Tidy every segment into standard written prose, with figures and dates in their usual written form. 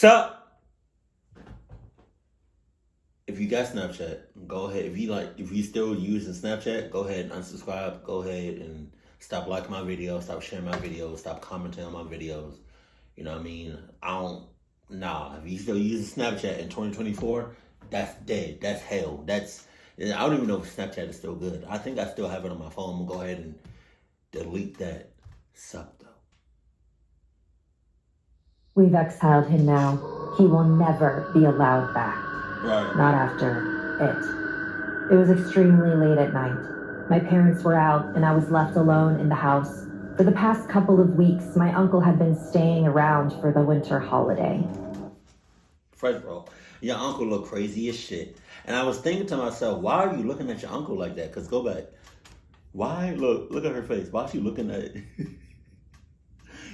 Sup? If you got Snapchat, go ahead. If you still using Snapchat, go ahead and unsubscribe. Go ahead and stop liking my videos, stop sharing my videos, stop commenting on my videos. You know what I mean? If you still using Snapchat in 2024, that's dead. That's hell. I don't even know if Snapchat is still good. I think I still have it on my phone. I'm gonna go ahead and delete that. Sup though. We've exiled him now. He will never be allowed back. Right. Not after it. It was extremely late at night. My parents were out and I was left alone in the house. For the past couple of weeks, my uncle had been staying around for the winter holiday. First of all, your uncle look crazy as shit. And I was thinking to myself, why are you looking at your uncle like that? Because go back. Why? Look at her face. Why is she looking at it?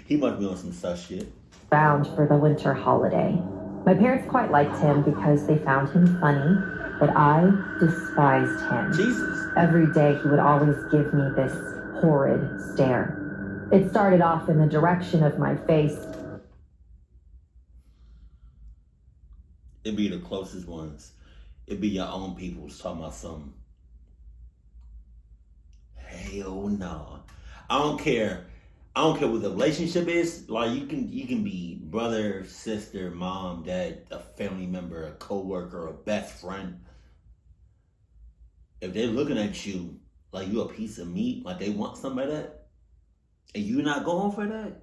He must be on some sus shit. Around for the winter holiday. My parents quite liked him because they found him funny, but I despised him. Jesus. Every day he would always give me this horrid stare. It started off in the direction of my face. It'd be the closest ones. It'd be your own people's talking about something. Hell no. I don't care what the relationship is. Like you can be brother, sister, mom, dad, a family member, a co-worker, a best friend. If they're looking at you like you a piece of meat, like they want some of that, and you not going for that,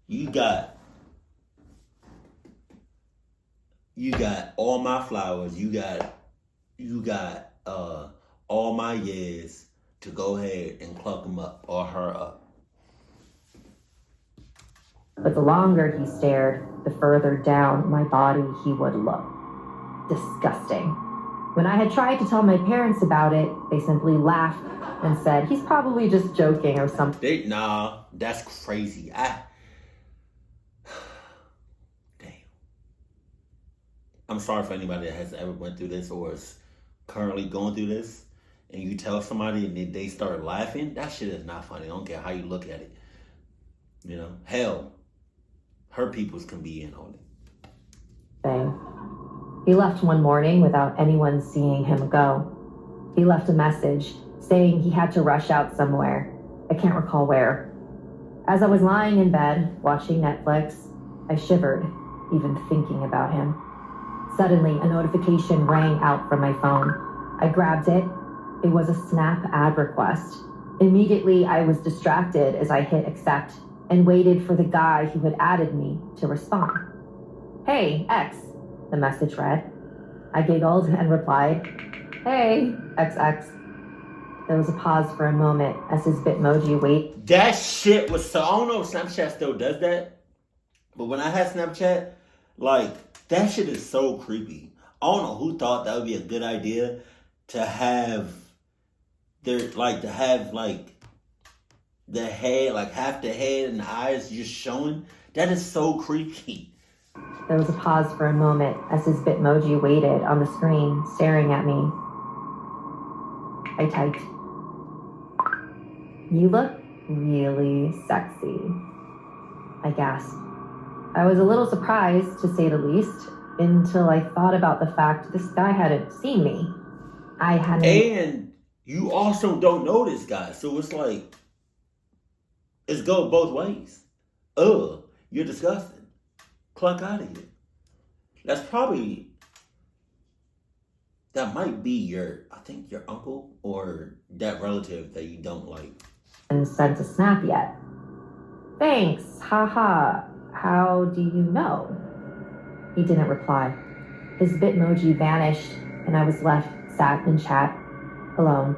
you got all my flowers. You got all my years to go ahead and cluck him up or her up. But the longer he stared, the further down my body he would look. Disgusting. When I had tried to tell my parents about it, they simply laughed and said, he's probably just joking or something. Nah, that's crazy. Damn. I'm sorry for anybody that has ever went through this or is currently going through this. And you tell somebody and they start laughing, that shit is not funny. I don't care how you look at it. You know, hell, her peoples can be in on it. He left one morning without anyone seeing him go. He left a message saying he had to rush out somewhere. I can't recall where. As I was lying in bed watching Netflix, I shivered, even thinking about him. Suddenly, a notification rang out from my phone. I grabbed it. It was a Snap ad request. Immediately, I was distracted as I hit accept and waited for the guy who had added me to respond. Hey, X, the message read. I giggled and replied, hey, XX. There was a pause for a moment as his Bitmoji waited. That shit was so, I don't know if Snapchat still does that, but when I had Snapchat, like, that shit is so creepy. I don't know who thought that would be a good idea to have the head, like half the head and the eyes just showing. That is so creepy. There was a pause for a moment as his Bitmoji waited on the screen, staring at me. I typed, you look really sexy. I gasped. I was a little surprised, to say the least, until I thought about the fact this guy hadn't seen me. I hadn't. And you also don't know this guy, so it's like, it's go both ways. Ugh, you're disgusting. Cluck out of here. That might be your uncle or that relative that you don't like. And sent a snap yet. Thanks, haha. How do you know? He didn't reply. His Bitmoji vanished and I was left sat in chat, alone.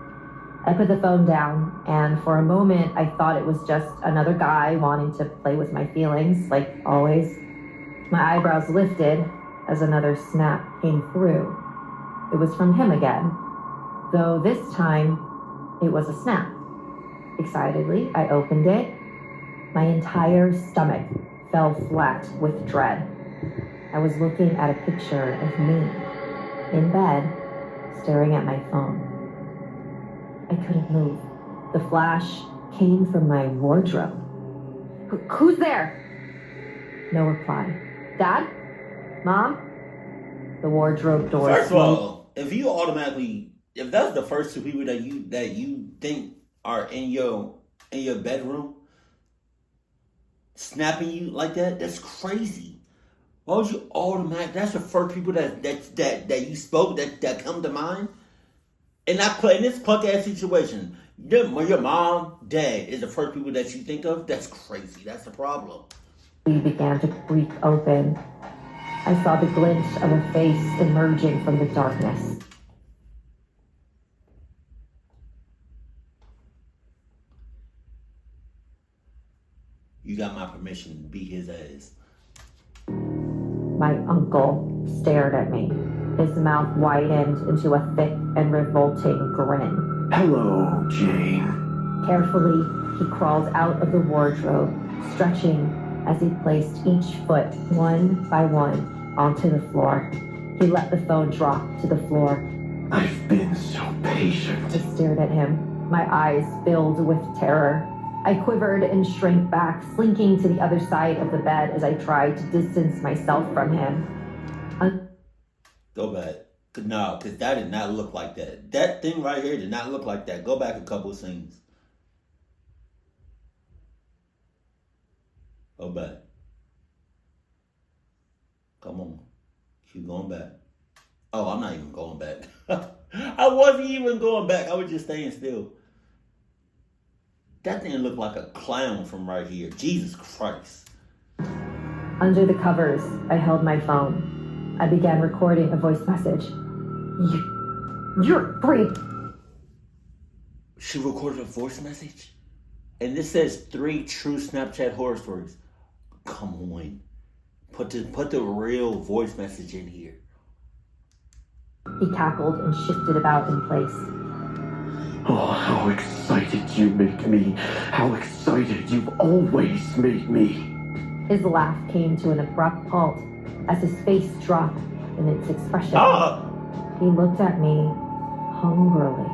I put the phone down, and for a moment I thought it was just another guy wanting to play with my feelings, like always. My eyebrows lifted as another snap came through. It was from him again, though this time it was a snap. Excitedly, I opened it. My entire stomach fell flat with dread. I was looking at a picture of me, in bed, staring at my phone. I couldn't move. The flash came from my wardrobe. Who's there? No reply. Dad? Mom? The wardrobe door. First of all, if that's the first two people that you think are in your bedroom snapping you like that, that's crazy. Why would you automatically? That's the first people that you spoke that come to mind. And in this punk ass situation, your mom, dad is the first people that you think of. That's crazy. That's the problem. We began to creak open. I saw the glint of a face emerging from the darkness. You got my permission to beat his ass. My uncle stared at me. His mouth widened into a thick and revolting grin. Hello, Jane. Carefully, he crawled out of the wardrobe, stretching as he placed each foot one by one onto the floor. He let the phone drop to the floor. I've been so patient. I stared at him, my eyes filled with terror. I quivered and shrank back, slinking to the other side of the bed as I tried to distance myself from him. Go back. No, because that did not look like that. That thing right here did not look like that. Go back a couple scenes. Go back. Come on. Keep going back. Oh, I'm not even going back. I wasn't even going back. I was just staying still. That thing looked like a clown from right here. Jesus Christ. Under the covers, I held my phone. I began recording a voice message. You're a freak. She recorded a voice message? And this says 3 true Snapchat horror stories. Come on. Put the real voice message in here. He cackled and shifted about in place. Oh, how excited you make me. How excited you've always made me. His laugh came to an abrupt halt as his face dropped in its expression. He looked at me hungrily.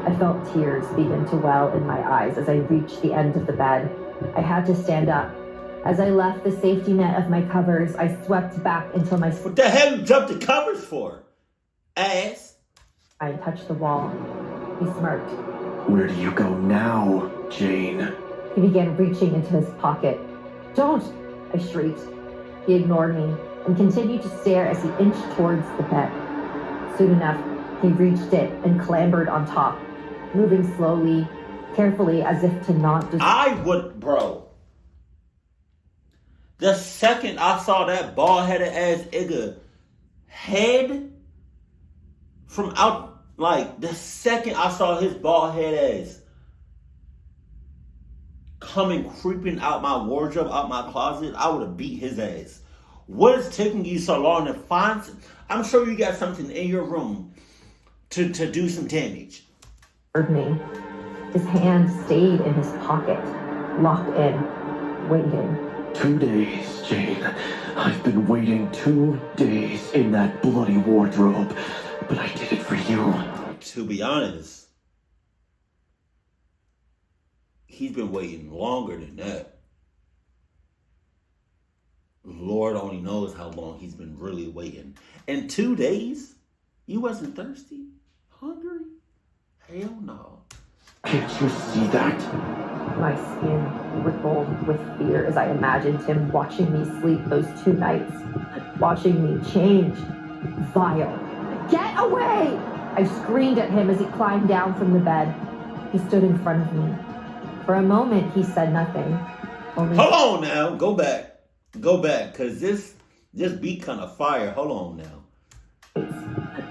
I felt tears begin to well in my eyes as I reached the end of the bed. I had to stand up. As I left the safety net of my covers, I swept back until my... What the hell you jumped the covers for? Ass? I touched the wall. He smirked. Where do you go now, Jane? He began reaching into his pocket. Don't! I shrieked. He ignored me and continued to stare as he inched towards the bed. Soon enough, he reached it and clambered on top, moving slowly, carefully, as if to not... Bro. The second I saw that bald-headed ass nigga head from out, like, the second I saw his bald-head ass creeping out my wardrobe, out my closet, I would have beat his ass. What is taking you so long to find? I'm sure you got something in your room to do some damage. Me. His hand stayed in his pocket, locked in, waiting. 2 days, Jane. I've been waiting 2 days in that bloody wardrobe, but I did it for you. To be honest, he's been waiting longer than that. Lord only knows how long he's been really waiting. In 2 days? You wasn't thirsty? Hungry? Hell no. Can't you see that? My skin rippled with fear as I imagined him watching me sleep those 2 nights, watching me change. Vile. Get away! I screamed at him as he climbed down from the bed. He stood in front of me. For a moment, he said nothing. Hold on now. Go back. Go back, because this beat kind of fire. Hold on now.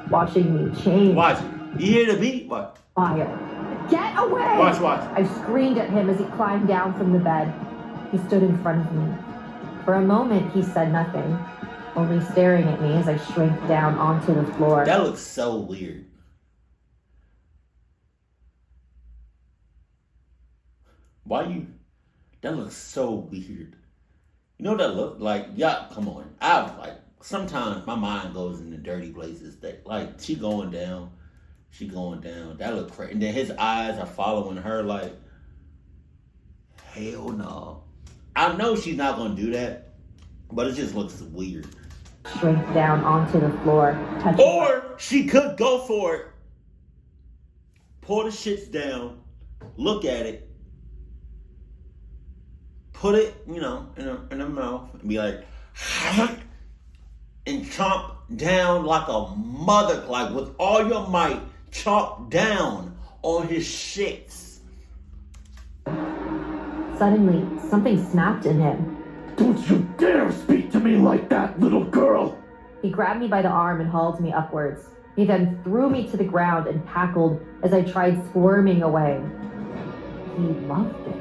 Watching me change. Watch it. You hear the beat? What? Fire. Get away! Watch. I screamed at him as he climbed down from the bed. He stood in front of me. For a moment, he said nothing, only staring at me as I shrank down onto the floor. That looks so weird. That looks so weird. You know what that look like? Yeah, come on. Sometimes my mind goes into dirty places. That, like, she going down. That look crazy. And then his eyes are following her like, hell no. I know she's not going to do that. But it just looks weird. Shrink down onto the floor, touching. Or she could go for it. Pull the shits down. Look at it. Put it, in her mouth. And be like, and chomp down like a mother, like with all your might. Chomp down on his shits. Suddenly, something snapped in him. Don't you dare speak to me like that, little girl! He grabbed me by the arm and hauled me upwards. He then threw me to the ground and cackled as I tried squirming away. He loved it.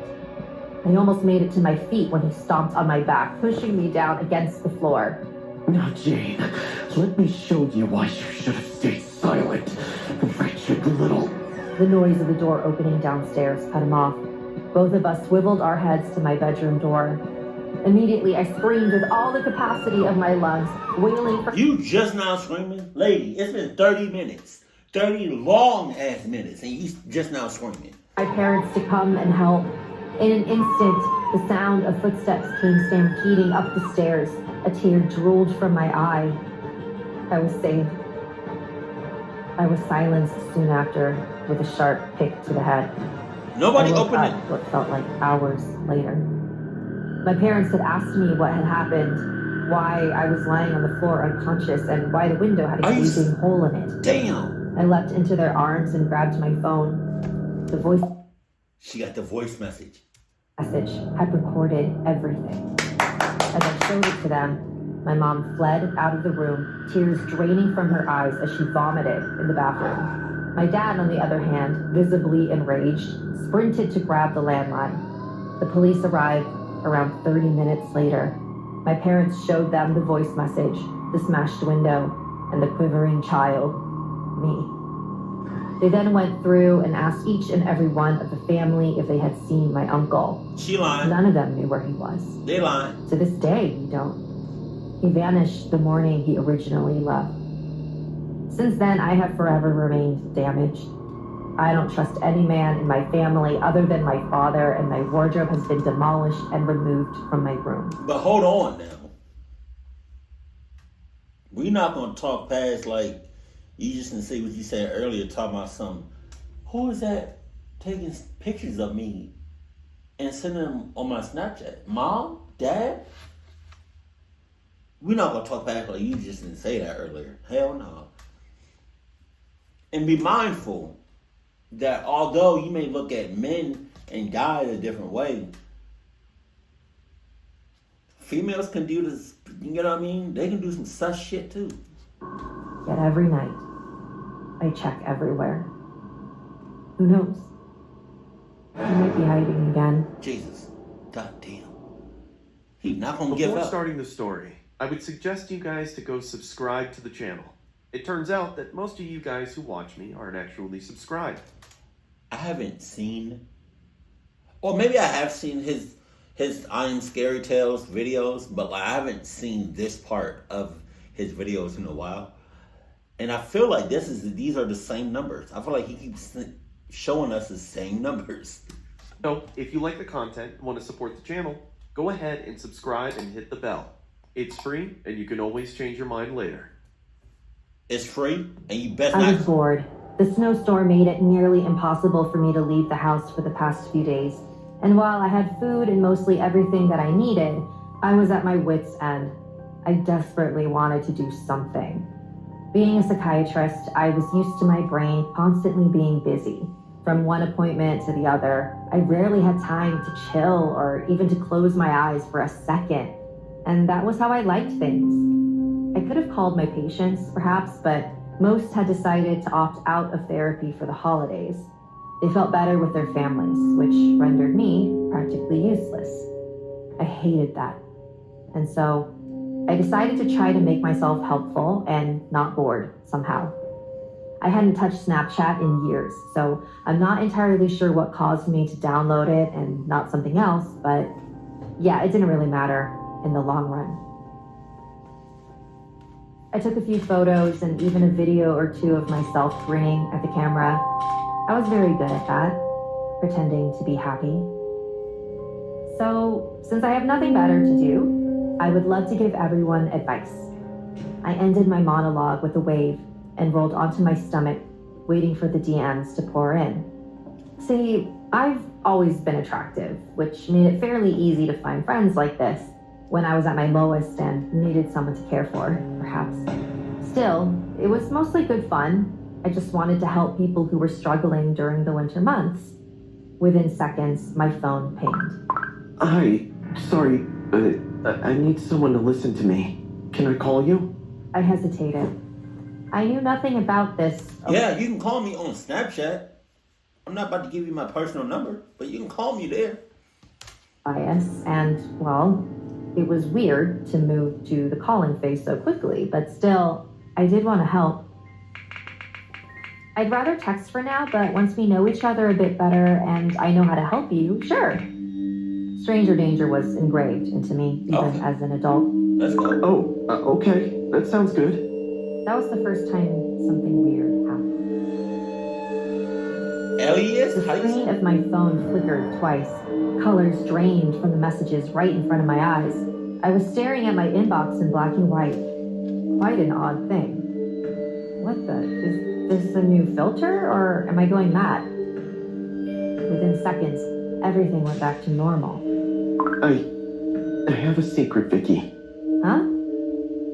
I almost made it to my feet when he stomped on my back, pushing me down against the floor. Now, Jane, let me show you why you should have stayed silent, wretched little... The noise of the door opening downstairs cut him off. Both of us swiveled our heads to my bedroom door. Immediately, I screamed with all the capacity of my lungs, wailing for... You just now screaming? Lady, it's been 30 minutes. 30 long-ass minutes, and you just now screaming. My parents to come and help. In an instant, the sound of footsteps came stampeding up the stairs. A tear drooled from my eye. I was saved. I was silenced soon after with a sharp pick to the head. Nobody I woke opened up it. what felt like hours later. My parents had asked me what had happened, why I was lying on the floor unconscious, and why the window had a gaping hole in it. Damn. I leapt into their arms and grabbed my phone. The voice She got the voice message. had recorded everything. As I showed it to them, my mom fled out of the room, tears draining from her eyes as she vomited in the bathroom. My dad, on the other hand, visibly enraged, sprinted to grab the landline. The police arrived around 30 minutes later. My parents showed them the voice message, the smashed window, and the quivering child, me. They then went through and asked each and every one of the family if they had seen my uncle. She lying. None of them knew where he was. They lying. To this day, we don't. He vanished the morning he originally left. Since then, I have forever remained damaged. I don't trust any man in my family other than my father, and my wardrobe has been demolished and removed from my room. But hold on now. We're not going to talk past, like, you just didn't say what you said earlier, talking about something. Who is that taking pictures of me and sending them on my Snapchat? Mom? Dad? We're not going to talk past, like, you just didn't say that earlier. Hell no. And be mindful that although you may look at men and guys a different way, females can do this, you know what I mean? They can do some sus shit too. Yet every night, I check everywhere. Who knows? He might be hiding again. Jesus. God damn. He's not gonna give up. Before starting the story, I would suggest you guys to go subscribe to the channel. It turns out that most of you guys who watch me aren't actually subscribed. I haven't seen, or maybe I have seen his I Am Scary Tales videos, but like I haven't seen this part of his videos in a while. And I feel like these are the same numbers. I feel like he keeps showing us the same numbers. So, if you like the content and want to support the channel, go ahead and subscribe and hit the bell. It's free, and you can always change your mind later. It's free, and you best I not. was bored. The snowstorm made it nearly impossible for me to leave the house for the past few days. And while I had food and mostly everything that I needed, I was at my wit's end. I desperately wanted to do something. Being a psychiatrist, I was used to my brain constantly being busy. From one appointment to the other, I rarely had time to chill or even to close my eyes for a second. And that was how I liked things. I could have called my patients, perhaps, but most had decided to opt out of therapy for the holidays. They felt better with their families, which rendered me practically useless. I hated that. And so I decided to try to make myself helpful and not bored somehow. I hadn't touched Snapchat in years, so I'm not entirely sure what caused me to download it and not something else, but yeah, it didn't really matter in the long run. I took a few photos and even a video or two of myself grinning at the camera. I was very good at that, pretending to be happy. So, since I have nothing better to do, I would love to give everyone advice. I ended my monologue with a wave and rolled onto my stomach, waiting for the DMs to pour in. See, I've always been attractive, which made it fairly easy to find friends like this when I was at my lowest and needed someone to care for, perhaps. Still, it was mostly good fun. I just wanted to help people who were struggling during the winter months. Within seconds, my phone pinged. Hi, sorry, I need someone to listen to me. Can I call you? I hesitated. I knew nothing about this. Yeah, you can call me on Snapchat. I'm not about to give you my personal number, but you can call me there. Elias, and, well, it was weird to move to the calling phase so quickly, but still, I did want to help. I'd rather text for now, but once we know each other a bit better and I know how to help you, sure. Stranger danger was engraved into me, even as an adult. Let's go. Oh, okay. That sounds good. That was the first time something weird happened. Elias? The screen of my phone flickered twice. Colors drained from the messages right in front of my eyes. I was staring at my inbox in black and white. Quite an odd thing. What the? Is this a new filter, or am I going mad? Within seconds, everything went back to normal. I have a secret, Vicky. Huh?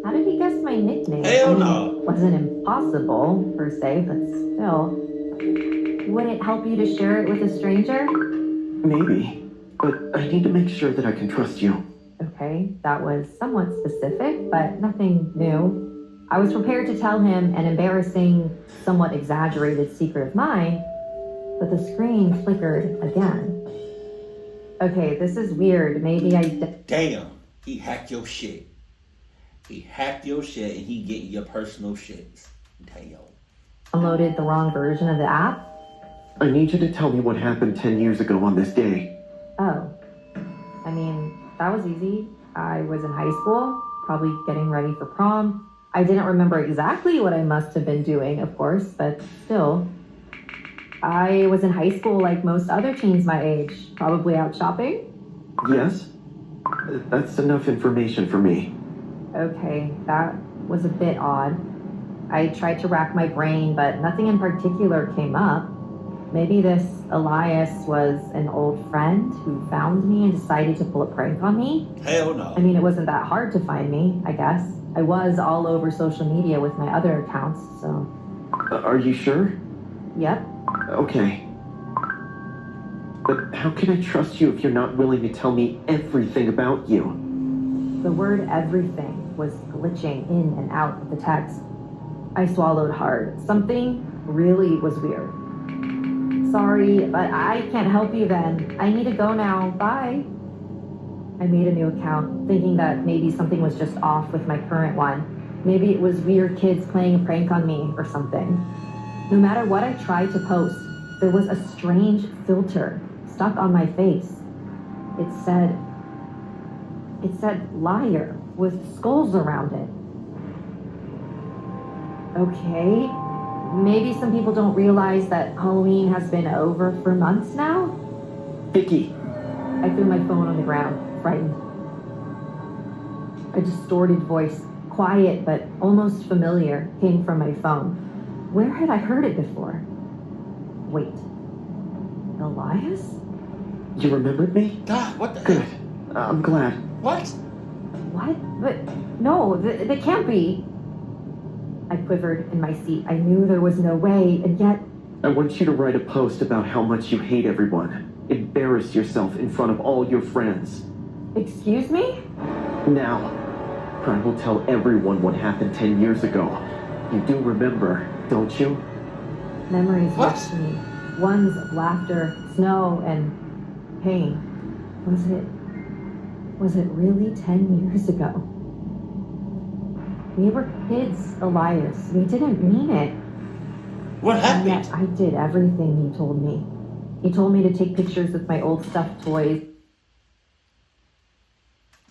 How did he guess my nickname? Hell no. It wasn't impossible, per se, but still. Would it help you to share it with a stranger? Maybe, but I need to make sure that I can trust you. Okay, that was somewhat specific, but nothing new. I was prepared to tell him an embarrassing, somewhat exaggerated secret of mine, but the screen flickered again. Okay, this is weird. Maybe Damn, he hacked your shit. He hacked your shit and he getting your personal shits. Damn. downloaded the wrong version of the app. I need you to tell me what happened 10 years ago on this day. Oh, I mean, that was easy. I was in high school, probably getting ready for prom. I didn't remember exactly what I must have been doing, of course, but still. I was in high school like most other teens my age, probably out shopping. Yes? That's enough information for me. Okay, that was a bit odd. I tried to rack my brain, but nothing in particular came up. Maybe this Elias was an old friend who found me and decided to pull a prank on me? Hell no. I mean, it wasn't that hard to find me, I guess. I was all over social media with my other accounts, so... Are you sure? Yep. Okay. But how can I trust you if you're not willing to tell me everything about you? The word everything was glitching in and out of the text. I swallowed hard. Something really was weird. Sorry, but I can't help you then. I need to go now. Bye. I made a new account, thinking that maybe something was just off with my current one. Maybe it was weird kids playing a prank on me or something. No matter what I tried to post, there was a strange filter stuck on my face. It said liar with skulls around it. Okay, maybe some people don't realize that Halloween has been over for months now? Vicky! I threw my phone on the ground, frightened. A distorted voice, quiet but almost familiar, came from my phone. Where had I heard it before? Wait, Elias? You remembered me? God, what the Good. hell? I'm glad. What? What? But no, they can't be. I quivered in my seat. I knew there was no way, and yet... I want you to write a post about how much you hate everyone. Embarrass yourself in front of all your friends. Excuse me? Now, I will tell everyone what happened 10 years ago. You do remember, don't you? Memories What? rushed to me. Ones of laughter, snow, and pain. Was it really 10 years ago? We were kids, Elias. We didn't mean it. What And yet happened? I did everything he told me. He told me to take pictures with my old stuffed toys.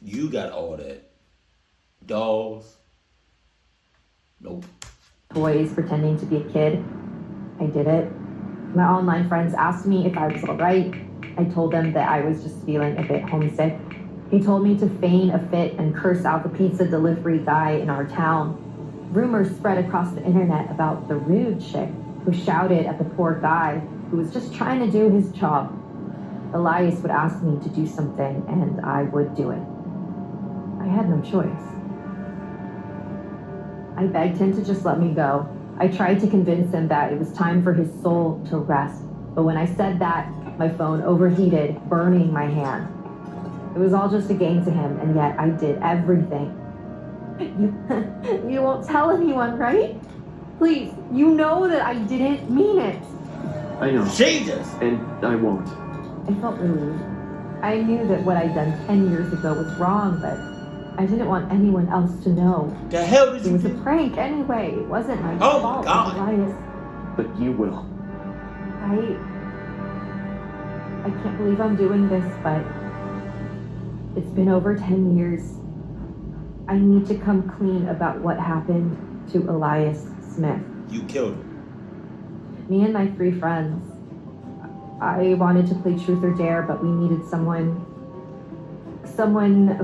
You got all that. Dolls. Nope. Toys, pretending to be a kid. I did it. My online friends asked me if I was all right. I told them that I was just feeling a bit homesick. He told me to feign a fit and curse out the pizza delivery guy in our town. Rumors spread across the internet about the rude chick who shouted at the poor guy who was just trying to do his job. Elias would ask me to do something, and I would do it. I had no choice. I begged him to just let me go. I tried to convince him that it was time for his soul to rest, but when I said that, my phone overheated, burning my hand. It was all just a game to him, and yet I did everything. You won't tell anyone, right? Please, you know that I didn't mean it. I know. Jesus! And I won't. I felt relieved. I knew that what I'd done 10 years ago was wrong, but I didn't want anyone else to know. The hell did It you was a do? prank anyway. It wasn't my Oh my fault, God. Elias. But you will. I can't believe I'm doing this, but it's been over 10 years. I need to come clean about what happened to Elias Smith. You killed him. Me and my 3 friends. I wanted to play truth or dare, but we needed someone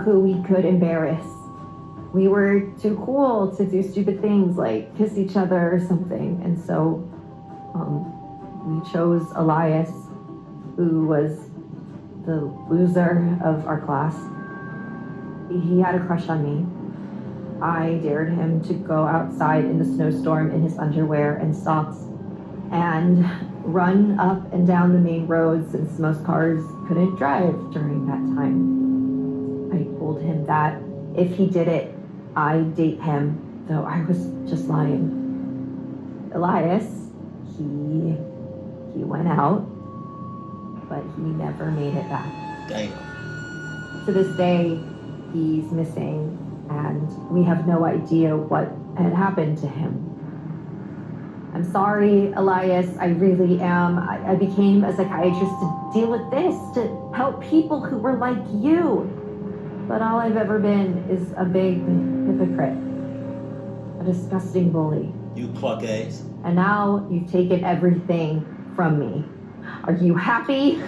who we could embarrass. We were too cool to do stupid things like kiss each other or something, and so we chose Elias, who was the loser of our class. He had a crush on me. I dared him to go outside in the snowstorm in his underwear and socks and run up and down the main roads since most cars couldn't drive during that time. I told him that if he did it, I'd date him, though I was just lying. Elias, he went out, but he never made it back. Damn. To this day, he's missing, and we have no idea what had happened to him. I'm sorry, Elias, I really am. I became a psychiatrist to deal with this, to help people who were like you. But all I've ever been is a big hypocrite, a disgusting bully. You cluck ass. And now you've taken everything from me. Are you happy?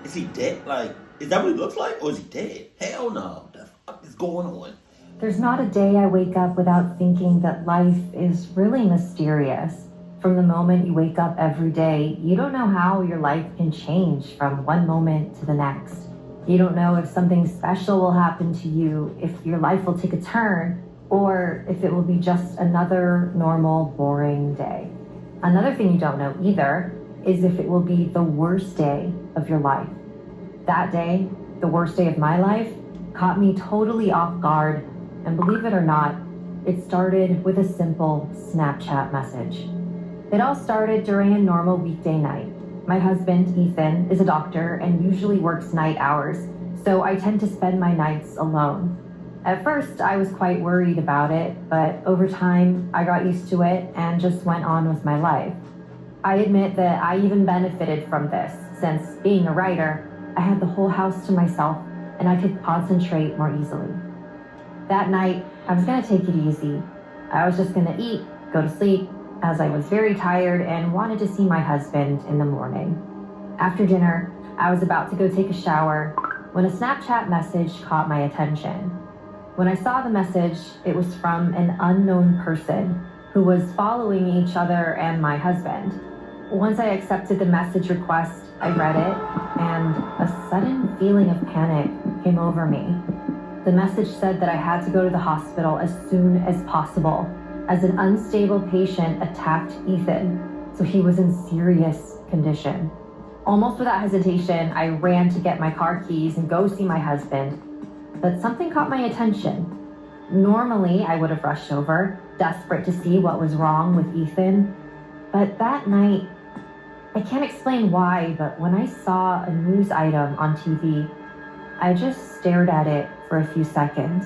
Is he dead? Like, is that what he looks like? Or is he dead? Hell no. What the fuck is going on? There's not a day I wake up without thinking that life is really mysterious. From the moment you wake up every day, you don't know how your life can change from one moment to the next. You don't know if something special will happen to you, if your life will take a turn, or if it will be just another normal, boring day. Another thing you don't know either is if it will be the worst day of your life. That day, the worst day of my life, caught me totally off guard, and believe it or not, it started with a simple Snapchat message. It all started during a normal weekday night. My husband, Ethan, is a doctor and usually works night hours, so I tend to spend my nights alone. At first, I was quite worried about it, but over time, I got used to it and just went on with my life. I admit that I even benefited from this, since being a writer, I had the whole house to myself and I could concentrate more easily. That night, I was gonna take it easy. I was just gonna eat, go to sleep, as I was very tired and wanted to see my husband in the morning. After dinner, I was about to go take a shower when a Snapchat message caught my attention. When I saw the message, it was from an unknown person who was following each other and my husband. Once I accepted the message request, I read it, and a sudden feeling of panic came over me. The message said that I had to go to the hospital as soon as possible, as an unstable patient attacked Ethan, so he was in serious condition. Almost without hesitation, I ran to get my car keys and go see my husband, but something caught my attention. Normally, I would have rushed over, desperate to see what was wrong with Ethan, but that night, I can't explain why, but when I saw a news item on TV, I just stared at it for a few seconds.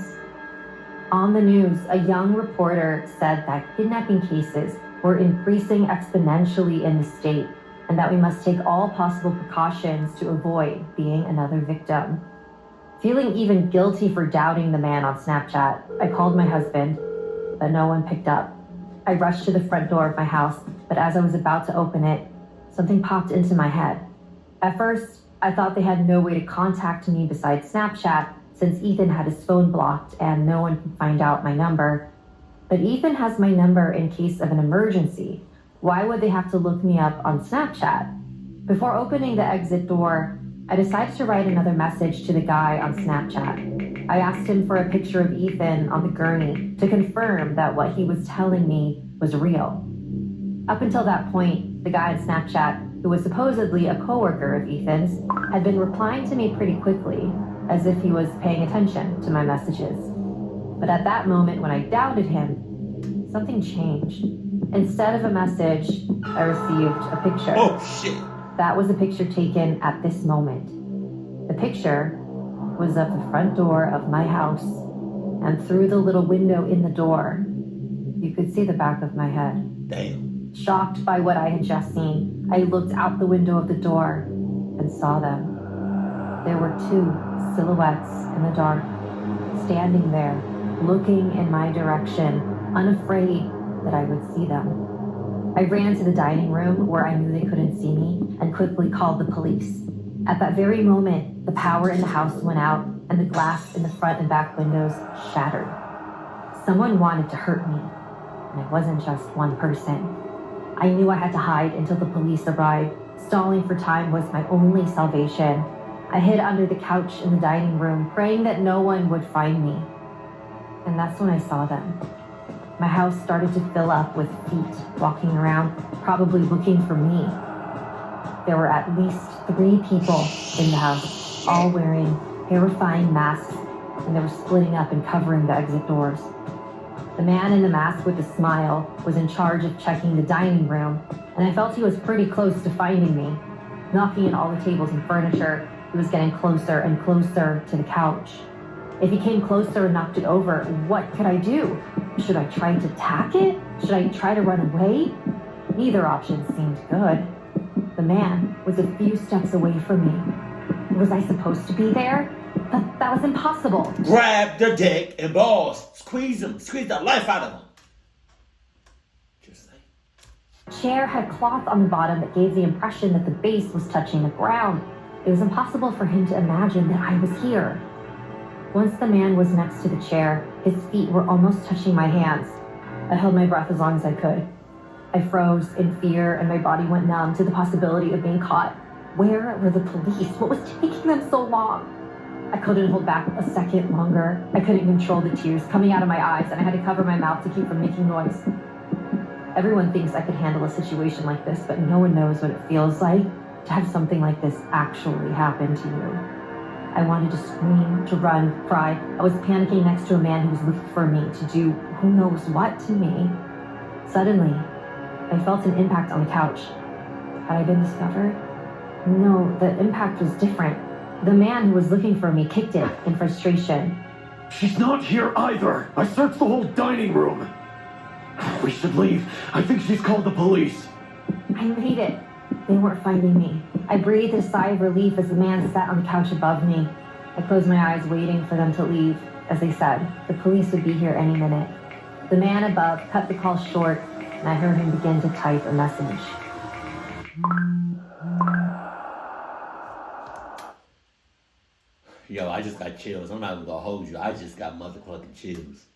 On the news, a young reporter said that kidnapping cases were increasing exponentially in the state and that we must take all possible precautions to avoid being another victim. Feeling even guilty for doubting the man on Snapchat, I called my husband, but no one picked up. I rushed to the front door of my house, but as I was about to open it, something popped into my head. At first, I thought they had no way to contact me besides Snapchat, since Ethan had his phone blocked and no one could find out my number. But Ethan has my number in case of an emergency. Why would they have to look me up on Snapchat? Before opening the exit door, I decided to write another message to the guy on Snapchat. I asked him for a picture of Ethan on the gurney to confirm that what he was telling me was real. Up until that point, the guy on Snapchat, who was supposedly a coworker of Ethan's, had been replying to me pretty quickly, as if he was paying attention to my messages. But at that moment when I doubted him, something changed. Instead of a message, I received a picture. Oh, shit. That was a picture taken at this moment. The picture was of the front door of my house, and through the little window in the door, you could see the back of my head. Damn. Shocked by what I had just seen, I looked out the window of the door and saw them. There were two silhouettes in the dark, standing there, looking in my direction, unafraid that I would see them. I ran to the dining room where I knew they couldn't see me and quickly called the police. At that very moment, the power in the house went out and the glass in the front and back windows shattered. Someone wanted to hurt me, and it wasn't just one person. I knew I had to hide until the police arrived. Stalling for time was my only salvation. I hid under the couch in the dining room, praying that no one would find me. And that's when I saw them. My house started to fill up with feet walking around, probably looking for me. There were at least 3 people in the house, all wearing terrifying masks, and they were splitting up and covering the exit doors. The man in the mask with the smile was in charge of checking the dining room, and I felt he was pretty close to finding me. Knocking at all the tables and furniture, he was getting closer and closer to the couch. If he came closer and knocked it over, what could I do? Should I try to attack it? Should I try to run away? Neither option seemed good. The man was a few steps away from me. Was I supposed to be there? But that was impossible. Grab the dick and balls. Squeeze them. Squeeze the life out of them. Just saying. The chair had cloth on the bottom that gave the impression that the base was touching the ground. It was impossible for him to imagine that I was here. Once the man was next to the chair, his feet were almost touching my hands. I held my breath as long as I could. I froze in fear and my body went numb to the possibility of being caught. Where were the police? What was taking them so long? I couldn't hold back a second longer. I couldn't control the tears coming out of my eyes, and I had to cover my mouth to keep from making noise. Everyone thinks I could handle a situation like this, but no one knows what it feels like to have something like this actually happen to you. I wanted to scream, to run, cry. I was panicking next to a man who was looking for me to do who knows what to me. Suddenly, I felt an impact on the couch. Had I been discovered? No, the impact was different. The man who was looking for me kicked it in frustration. She's not here either. I searched the whole dining room. We should leave. I think she's called the police. I made it. They weren't finding me. I breathed a sigh of relief as the man sat on the couch above me. I closed my eyes waiting for them to leave. As they said, the police would be here any minute. The man above cut the call short, and I heard him begin to type a message. Yo, I just got chills. I'm not even gonna hold you. I just got motherfucking chills.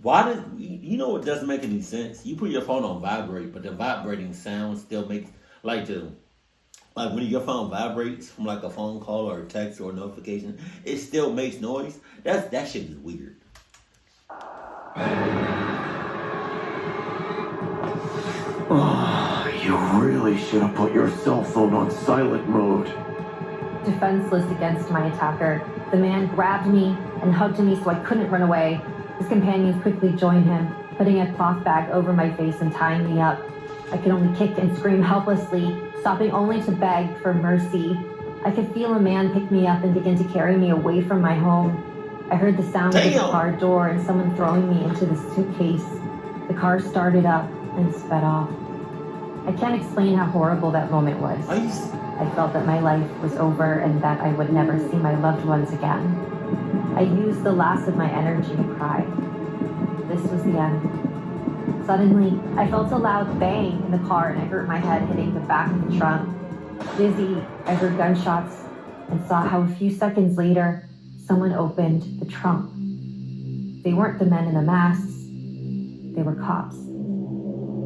Why does, you know what doesn't make any sense? You put your phone on vibrate, but the vibrating sound still makes, like when your phone vibrates from like a phone call or a text or a notification, it still makes noise. That shit is weird. Oh, you really should have put your cell phone on silent mode. Defenseless against my attacker, the man grabbed me and hugged me so I couldn't run away. His companions quickly joined him, putting a cloth bag over my face and tying me up. I could only kick and scream helplessly, stopping only to beg for mercy. I could feel a man pick me up and begin to carry me away from my home. I heard the sound of the car door and someone throwing me into the suitcase. The car started up and sped off. I can't explain how horrible that moment was. I felt that my life was over and that I would never see my loved ones again. I used the last of my energy to cry. This was the end. Suddenly, I felt a loud bang in the car and I hurt my head hitting the back of the trunk. Dizzy, I heard gunshots and saw how a few seconds later, someone opened the trunk. They weren't the men in the masks, they were cops.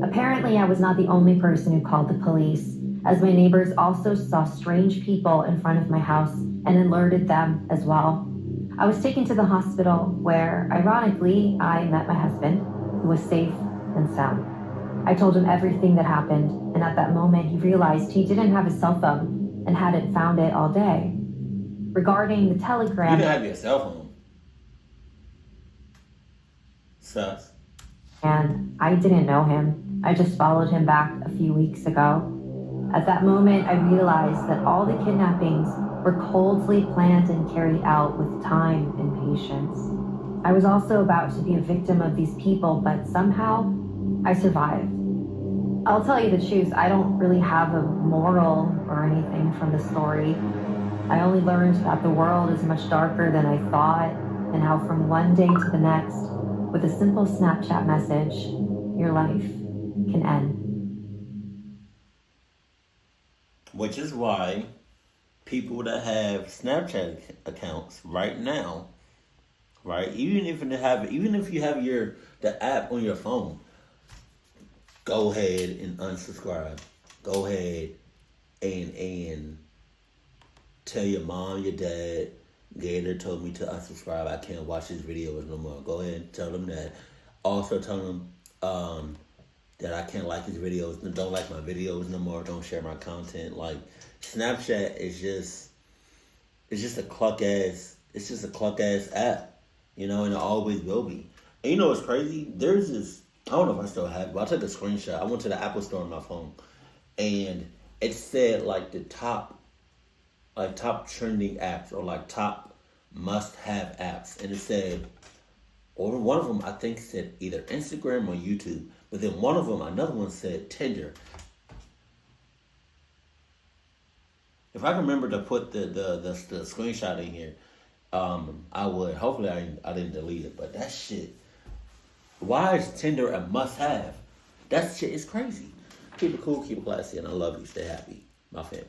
Apparently, I was not the only person who called the police, as my neighbors also saw strange people in front of my house and alerted them as well. I was taken to the hospital where, ironically, I met my husband, who was safe and sound. I told him everything that happened, and at that moment he realized he didn't have his cell phone and hadn't found it all day. Regarding the You telegram, didn't have your cell phone. Sus. and I didn't know him. I just followed him back a few weeks ago. At that moment, I realized that all the kidnappings were coldly planned and carried out with time and patience. I was also about to be a victim of these people, but somehow I survived. I'll tell you the truth, I don't really have a moral or anything from the story. I only learned that the world is much darker than I thought, and how from one day to the next, with a simple Snapchat message, your life can end. Which is why people that have Snapchat accounts right now, right? Even if you have the app on your phone, go ahead and unsubscribe. Go ahead and tell your mom, your dad, Gattor told me to unsubscribe. I can't watch his videos no more. Go ahead and tell them that. Also tell them that I can't like his videos. Don't like my videos no more. Don't share my content. Like, Snapchat is just a cluck ass app, you know, and it always will be. And you know what's crazy? There's this, I don't know if I still have it, but I took a screenshot. I went to the Apple store on my phone, and it said like the top trending apps, or like top must-have apps, and it said, or one of them I think said either Instagram or YouTube, but then another one said Tinder. If I can remember to put the screenshot in here, I would. Hopefully I didn't delete it, but that shit, why is Tinder a must-have? That shit is crazy. Keep it cool, keep it classy, and I love you. Stay happy, my fam.